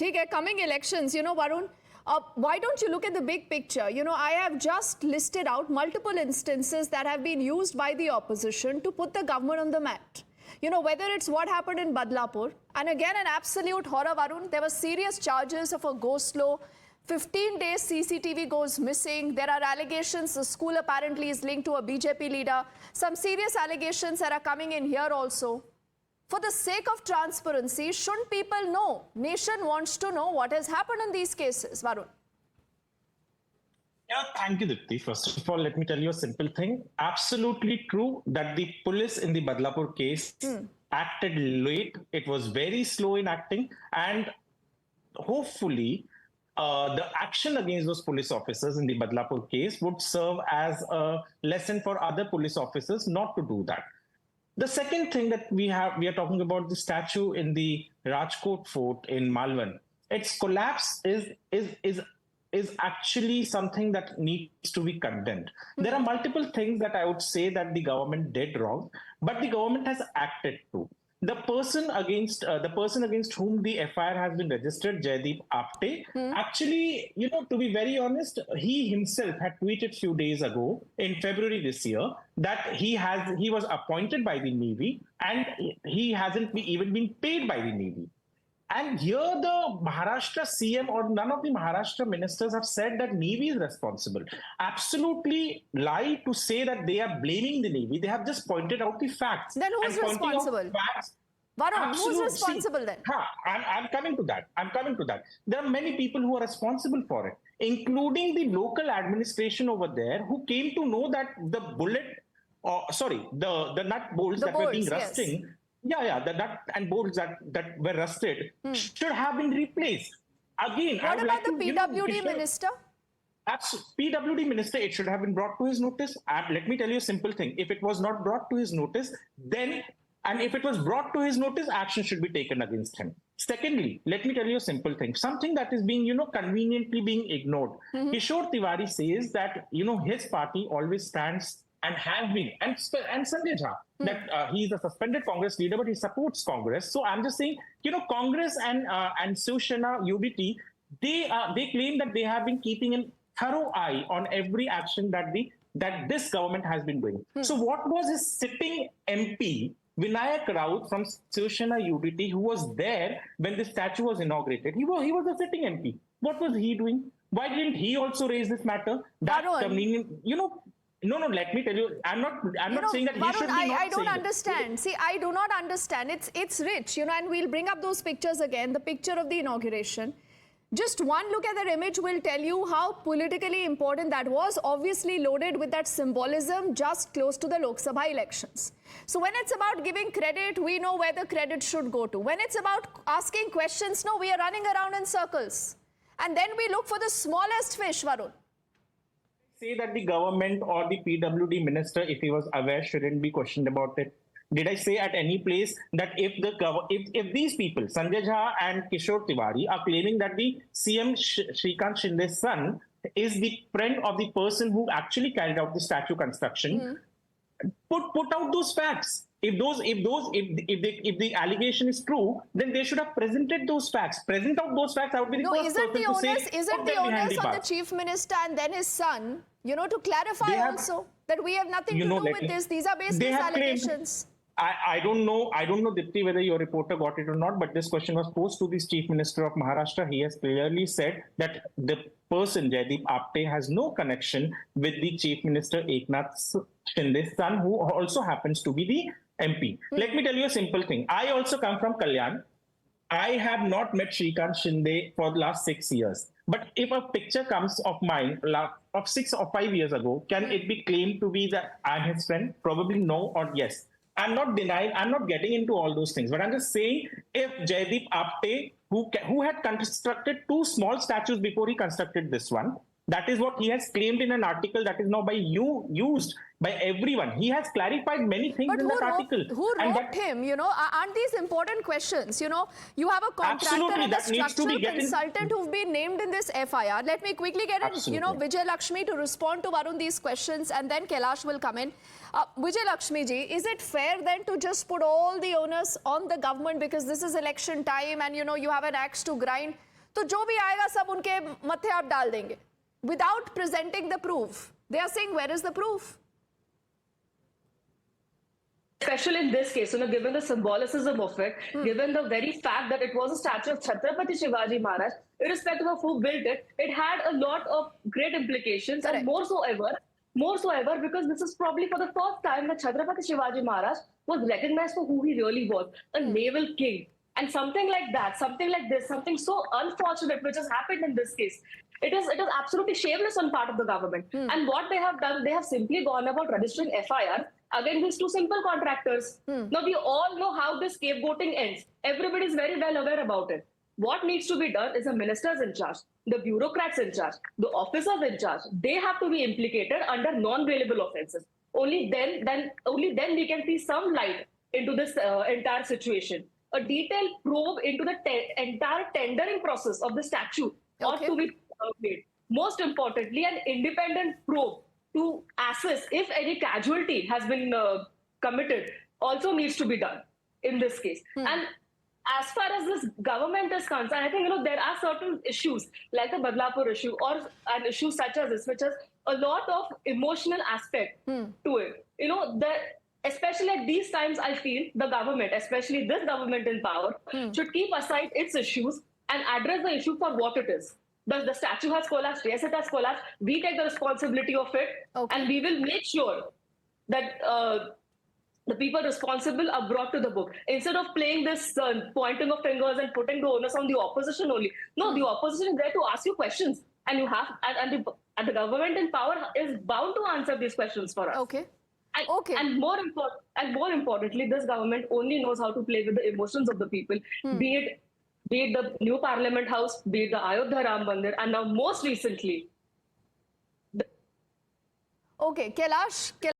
Okay, coming elections, Varun, why don't you look at the big picture? I have just listed out multiple instances that have been used by the opposition to put the government on the mat. Whether it's what happened in Badlapur, and again, an absolute horror, Varun. There were serious charges of a go-slow. 15 days CCTV goes missing. There are allegations the school apparently is linked to a BJP leader. Some serious allegations that are coming in here also. For the sake of transparency, shouldn't people know? Nation wants to know what has happened in these cases, Varun. Yeah, thank you, Deepti. First of all, let me tell you a simple thing. Absolutely true that the police in the Badlapur case acted late. It was very slow in acting. And hopefully, the action against those police officers in the Badlapur case would serve as a lesson for other police officers not to do that. The second thing that we are talking about the statue in the Rajkot Fort in Malvan. Its collapse is actually something that needs to be condemned. There are multiple things that I would say that the government did wrong, but the government has acted too. The person against whom the FIR has been registered, Jaideep Apte, actually, to be very honest, he himself had tweeted a few days ago in February this year that he was appointed by the Navy and he hasn't even been paid by the Navy. And here the Maharashtra CM or none of the Maharashtra ministers have said that Navy is responsible. Absolutely lie to say that they are blaming the Navy. They have just pointed out the facts. Then who's responsible? Varun, who's responsible then? I'm coming to that. There are many people who are responsible for it, including the local administration over there who came to know that the nut bolts that were being rusting. Yes. The nut and bolts that were rusted should have been replaced. Again, what about the PWD minister? PWD minister, it should have been brought to his notice. And let me tell you a simple thing. If it was not brought to his notice, and if it was brought to his notice, action should be taken against him. Secondly, let me tell you a simple thing. Something that is being, conveniently being ignored. Kishore Tiwari says that, his party always stands and have been, and Sanjay Jha, that he's a suspended Congress leader, but he supports Congress. So I'm just saying, Congress and Shiv Sena UDT, they claim that they have been keeping a thorough eye on every action that this government has been doing. So what was his sitting MP, Vinayak Raut from Shiv Sena UDT, who was there when the statue was inaugurated? He was a sitting MP. What was he doing? Why didn't he also raise this matter? No, let me tell you, I'm not saying that Varun, he should be not I don't understand. See, I do not understand. It's rich, and we'll bring up those pictures again, the picture of the inauguration. Just one look at that image will tell you how politically important that was, obviously loaded with that symbolism just close to the Lok Sabha elections. So when it's about giving credit, we know where the credit should go to. When it's about asking questions, no, we are running around in circles. And then we look for the smallest fish, Varun. Say that the government or the PWD minister, if he was aware, shouldn't be questioned about it? Did I say at any place that if these people, Sanjay Jha and Kishore Tiwari, are claiming that the CM Shrikant Shinde's son is the friend of the person who actually carried out the statue construction, put out those facts. If the allegation is true, then they should have presented those facts. Present out those facts. I would be the first person to say. Isn't the onus on the chief minister and then his son, to clarify also that we have nothing to do with this. These are basically allegations. I don't know, Deepti, whether your reporter got it or not, but this question was posed to the Chief Minister of Maharashtra. He has clearly said that the person, Jaideep Apte, has no connection with the Chief Minister Eknath Shinde's son, who also happens to be the MP. Let me tell you a simple thing. I also come from Kalyan. I have not met Shrikant Shinde for the last 6 years. But if a picture comes of mine of 6 or 5 years ago, can it be claimed to be that I'm his friend? Probably no or yes. I'm not denying, I'm not getting into all those things, but I'm just saying if Jaideep Apte, who had constructed 2 small statues before he constructed this one, That is what he has claimed in an article that is now by you used by everyone. He has clarified many things But in that article. who wrote him? You know, aren't these important questions? You know, you have a contractor Absolutely, and a that needs to structural be consultant who've been named in this FIR. Let me quickly get in, you know, Absolutely. Vijay Lakshmi to respond to Varun these questions, and then Kailash will come in. Vijay Lakshmi ji, is it fair then to just put all the onus on the government because this is election time and you know you have an axe to grind? तो जो भी आएगा सब उनके मत्थे आप डाल देंगे without presenting the proof. They are saying, where is the proof? Especially in this case, you know, given the symbolicism of it, given the very fact that it was a statue of Chhatrapati Shivaji Maharaj, irrespective of who built it, it had a lot of great implications. Correct. And more so ever, because this is probably for the first time that Chhatrapati Shivaji Maharaj was recognized for who he really was, a naval king. And something like that, something like this, something so unfortunate which has happened in this case, it is absolutely shameless on part of the government. And what they have done, they have simply gone about registering FIR against these two simple contractors. Now, we all know how this scapegoating ends. Everybody is very well aware about it. What needs to be done is the ministers in charge, the bureaucrats in charge, the officers in charge. They have to be implicated under non-bailable offences. Only then we can see some light into this entire situation. A detailed probe into the entire tendering process of the statue ought to be made. Most importantly, an independent probe to assess if any casualty has been committed also needs to be done in this case. And as far as this government is concerned, I think, you know, there are certain issues like the Badlapur issue or an issue such as this, which has a lot of emotional aspect to it. You know, especially at these times, I feel the government, especially this government in power, should keep aside its issues and address the issue for what it is. The statue has collapsed. Yes, it has collapsed. We take the responsibility of it, and we will make sure that the people responsible are brought to the book. Instead of playing this pointing of fingers and putting the onus on the opposition only. No, the opposition is there to ask you questions, and you have, and the government in power is bound to answer these questions for us. Okay. And more importantly, this government only knows how to play with the emotions of the people, be it the new Parliament House, be it the Ayodhya Ram Mandir, and now most recently. Okay, Kailash.